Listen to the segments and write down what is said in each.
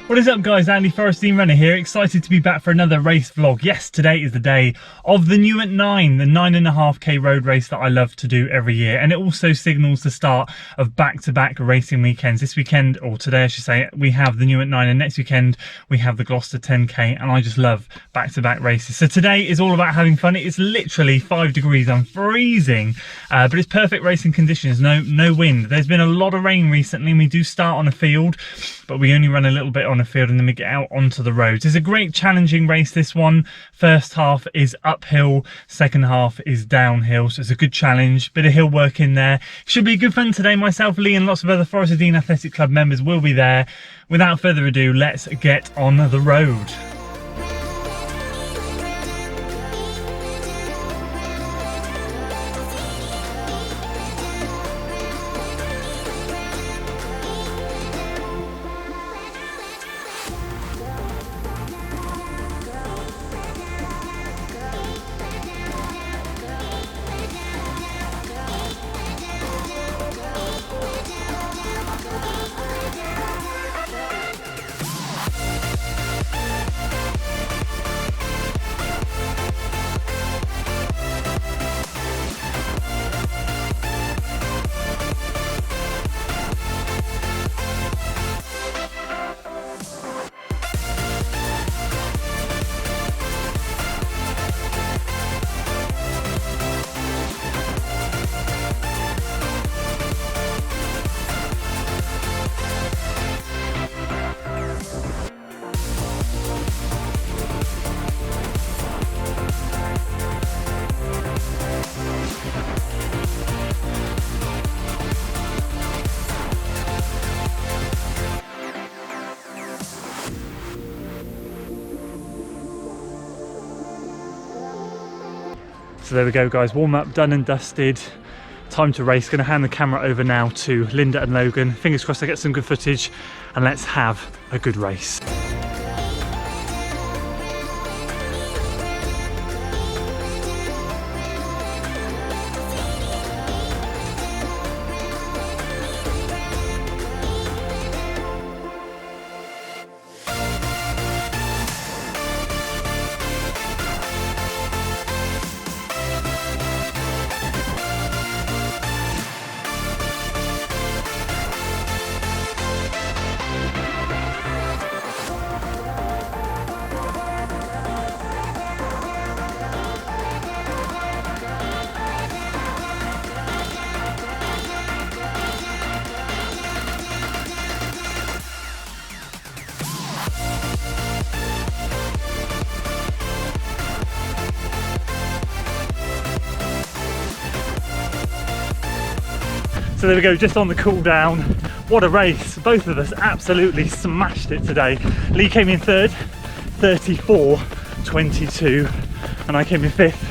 What is up guys, Andy Forestine Runner here, excited to be back for another race vlog. Yes, today is the day of the Newent 9, the 9.5k road race that I love to do every year, and it also signals the start of back-to-back racing weekends. This weekend, or today I should say, we have the Newent 9 and next weekend we have the Gloucester 10k, and I just love back-to-back races. So today is all about having fun. It's literally 5 degrees, I'm freezing, but it's perfect racing conditions, no wind. There's been a lot of rain recently and we do start on a field, but we only run a little bit on a field and then we get out onto the roads. It's a great challenging race, this one. First half is uphill, second half is downhill, so it's a good challenge, bit of hill work in there. Should be good fun today. Myself, Lee and lots of other Forest Dean Athletic Club members will be there. Without further ado, let's get on the road. So there we go guys, warm up done and dusted, time to race. Going to hand the camera over now to Linda and Logan. Fingers crossed I get some good footage and let's have a good race. So there we go, just on the cool down. What a race. Both of us absolutely smashed it today. Lee came in third, 34.22, and I came in fifth,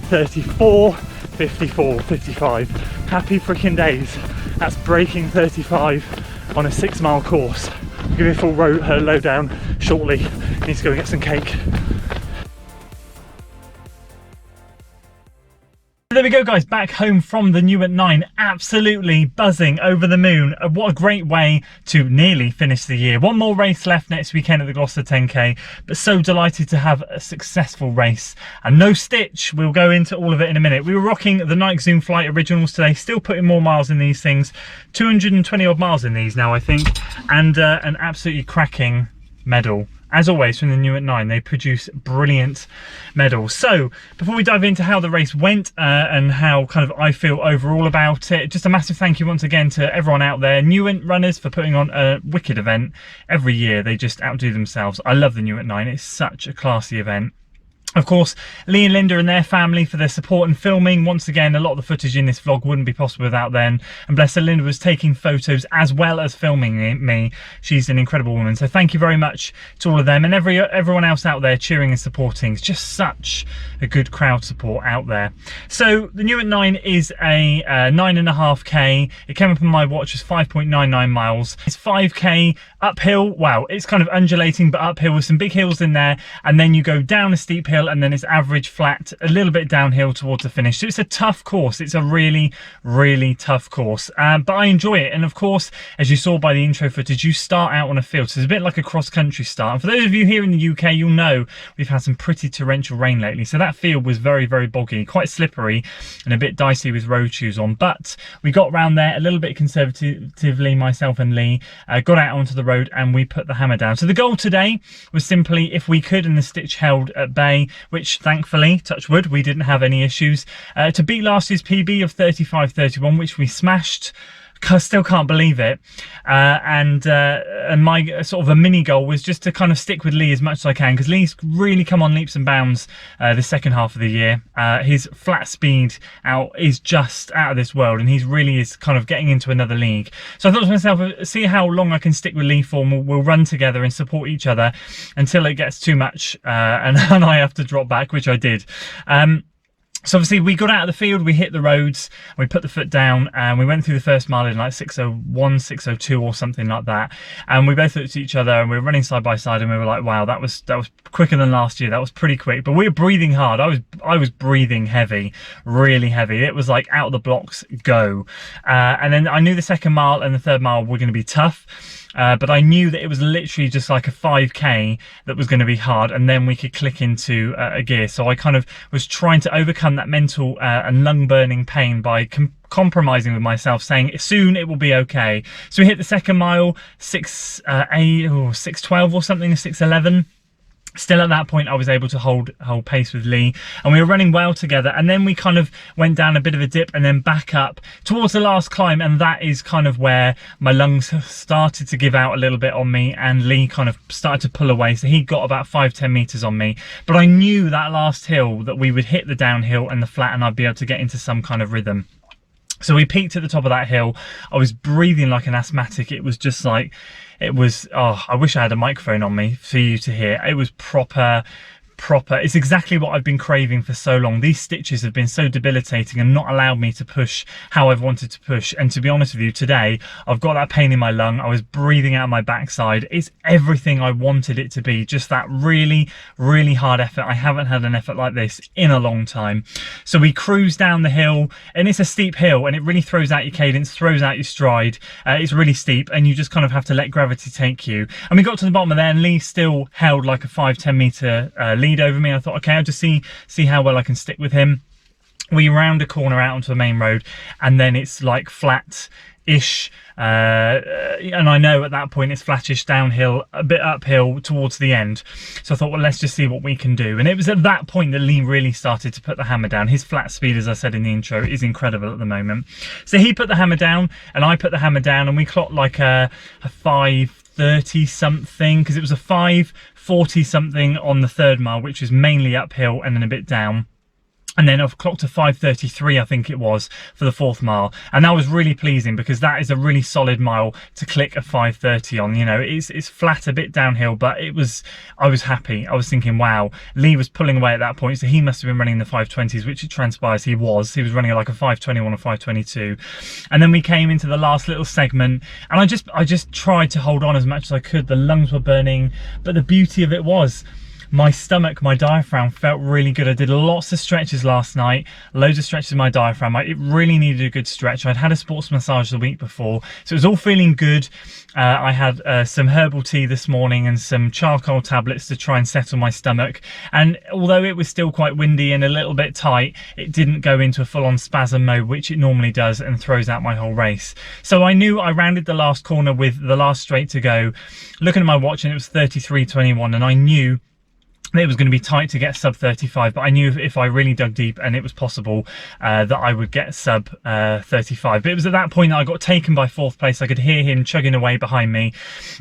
34.54.55. Happy freaking days. That's breaking 35 on a 6-mile course. I'll give you a full lowdown shortly. Need to go and get some cake. There we go guys, back home from the Newent 9, absolutely buzzing, over the moon. What a great way to nearly finish the year. One more race left next weekend at the Gloucester 10k, but so delighted to have a successful race and no stitch. We'll go into all of it in a minute. We were rocking the Nike Zoom Flight Originals today, still putting more miles in these things, 220 odd miles in these now I think, and an absolutely cracking medal. As always from the Newent 9, they produce brilliant medals. So before we dive into how the race went and how kind of I feel overall about it, just a massive thank you once again to everyone out there, Newent runners, for putting on a wicked event every year. They just outdo themselves. I love the Newent 9, it's such a classy event. Of course, Lee and Linda and their family for their support and filming. Once again, a lot of the footage in this vlog wouldn't be possible without them. And bless her, Linda was taking photos as well as filming me. She's an incredible woman. So thank you very much to all of them and everyone else out there cheering and supporting. It's just such a good crowd support out there. So the Newent 9 is a 9.5k. It came up on my watch as 5.99 miles. It's 5k uphill. Wow, it's kind of undulating but uphill with some big hills in there. And then you go down a steep hill uphill, and then it's average flat, a little bit downhill towards the finish. So it's a tough course. It's a really, really tough course, but I enjoy it. And of course, as you saw by the intro footage, you start out on a field, so it's a bit like a cross-country start. And for those of you here in the UK, you'll know we've had some pretty torrential rain lately, so that field was very, very boggy, quite slippery and a bit dicey with road shoes on. But we got round there a little bit conservatively, myself and Lee, got out onto the road and we put the hammer down. So the goal today was simply, if we could, and the stitch held at bay, which thankfully, touch wood, we didn't have any issues, to beat last year's PB of 35.31, which we smashed. I still can't believe it, and my sort of a mini goal was just to kind of stick with Lee as much as I can, because Lee's really come on leaps and bounds the second half of the year. His flat speed out is just out of this world, and he's really is kind of getting into another league. So I thought to myself, see how long I can stick with Lee for, and we'll run together and support each other until it gets too much and I have to drop back, which I did. So obviously we got out of the field, we hit the roads, we put the foot down, and we went through the first mile in like 6:01, 6:02 or something like that. And we both looked at each other and we were running side by side, and we were like, wow, that was quicker than last year. That was pretty quick. But we were breathing hard. I was breathing heavy, really heavy. It was like out of the blocks, go. And then I knew the second mile and the third mile were going to be tough. But I knew that it was literally just like a 5k that was going to be hard, and then we could click into a gear. So I kind of was trying to overcome that mental and lung burning pain by compromising with myself, saying soon it will be okay. So we hit the second mile 6:08 or 6:12 or something, 6:11. Still at that point I was able to hold pace with Lee, and we were running well together. And then we kind of went down a bit of a dip and then back up towards the last climb, and that is kind of where my lungs started to give out a little bit on me, and Lee kind of started to pull away. So he got about 5-10 meters on me, but I knew that last hill that we would hit the downhill and the flat, and I'd be able to get into some kind of rhythm. So we peaked at the top of that hill. I was breathing like an asthmatic. It was just like, it was, oh, I wish I had a microphone on me for you to hear. It was proper. It's exactly what I've been craving for so long. These stitches have been so debilitating and not allowed me to push how I've wanted to push. And to be honest with you, today I've got that pain in my lung. I was breathing out my backside. It's everything I wanted it to be. Just that really, really hard effort. I haven't had an effort like this in a long time. So we cruise down the hill, and it's a steep hill, and it really throws out your cadence, throws out your stride. It's really steep, and you just kind of have to let gravity take you. And we got to the bottom of there, and Lee still held like a 5-10 meter lead over me. I thought, okay, I'll just see how well I can stick with him. We round a corner out onto the main road, and then it's like flat-ish, and I know at that point it's flattish downhill, a bit uphill towards the end. So I thought, well, let's just see what we can do. And it was at that point that Lee really started to put the hammer down. His flat speed, as I said in the intro, is incredible at the moment. So he put the hammer down and I put the hammer down, and we clocked like a 5:30 something, because it was a 5:40 something on the third mile, which is mainly uphill and then a bit down. And then I've clocked a 5:33, I think it was, for the fourth mile. And that was really pleasing, because that is a really solid mile to click a 5:30 on. You know, it's flat, a bit downhill, but I was happy. I was thinking, wow, Lee was pulling away at that point, so he must have been running the 5:20s, which it transpires he was. He was running like a 5:21 or 5:22. And then we came into the last little segment, and I just tried to hold on as much as I could. The lungs were burning, but the beauty of it was, my stomach, my diaphragm felt really good. I did lots of stretches last night, loads of stretches in my diaphragm. It really needed a good stretch. I'd had a sports massage the week before, so it was all feeling good. I had some herbal tea this morning and some charcoal tablets to try and settle my stomach. And although it was still quite windy and a little bit tight, it didn't go into a full-on spasm mode, which it normally does, and throws out my whole race. So I knew I rounded the last corner with the last straight to go, looking at my watch, and it was 33:21, and I knew it was going to be tight to get sub 35, but I knew if I really dug deep and it was possible that I would get sub 35. But it was at that point that I got taken by fourth place. I could hear him chugging away behind me,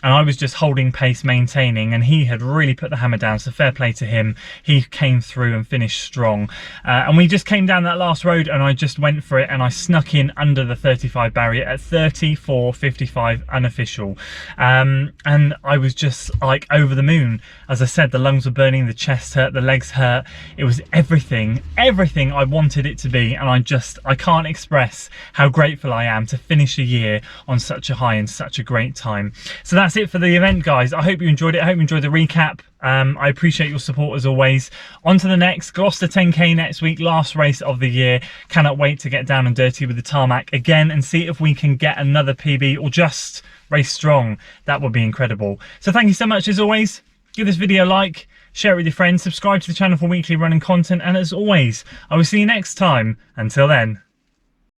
and I was just holding pace, maintaining, and he had really put the hammer down, so fair play to him. He came through and finished strong, and we just came down that last road, and I just went for it, and I snuck in under the 35 barrier at 34:55 unofficial, and I was just like over the moon. As I said, the lungs were burning feeling, the chest hurt, the legs hurt. It was everything I wanted it to be, and I can't express how grateful I am to finish a year on such a high and such a great time. So that's it for the event, guys. I hope you enjoyed it. I hope you enjoyed the recap. I appreciate your support as always. On to the next, Gloucester 10k next week, last race of the year. Cannot wait to get down and dirty with the tarmac again and see if we can get another PB or just race strong. That would be incredible. So thank you so much as always. Give this video a like, share it with your friends, subscribe to the channel for weekly running content, and as always, I will see you next time. Until then.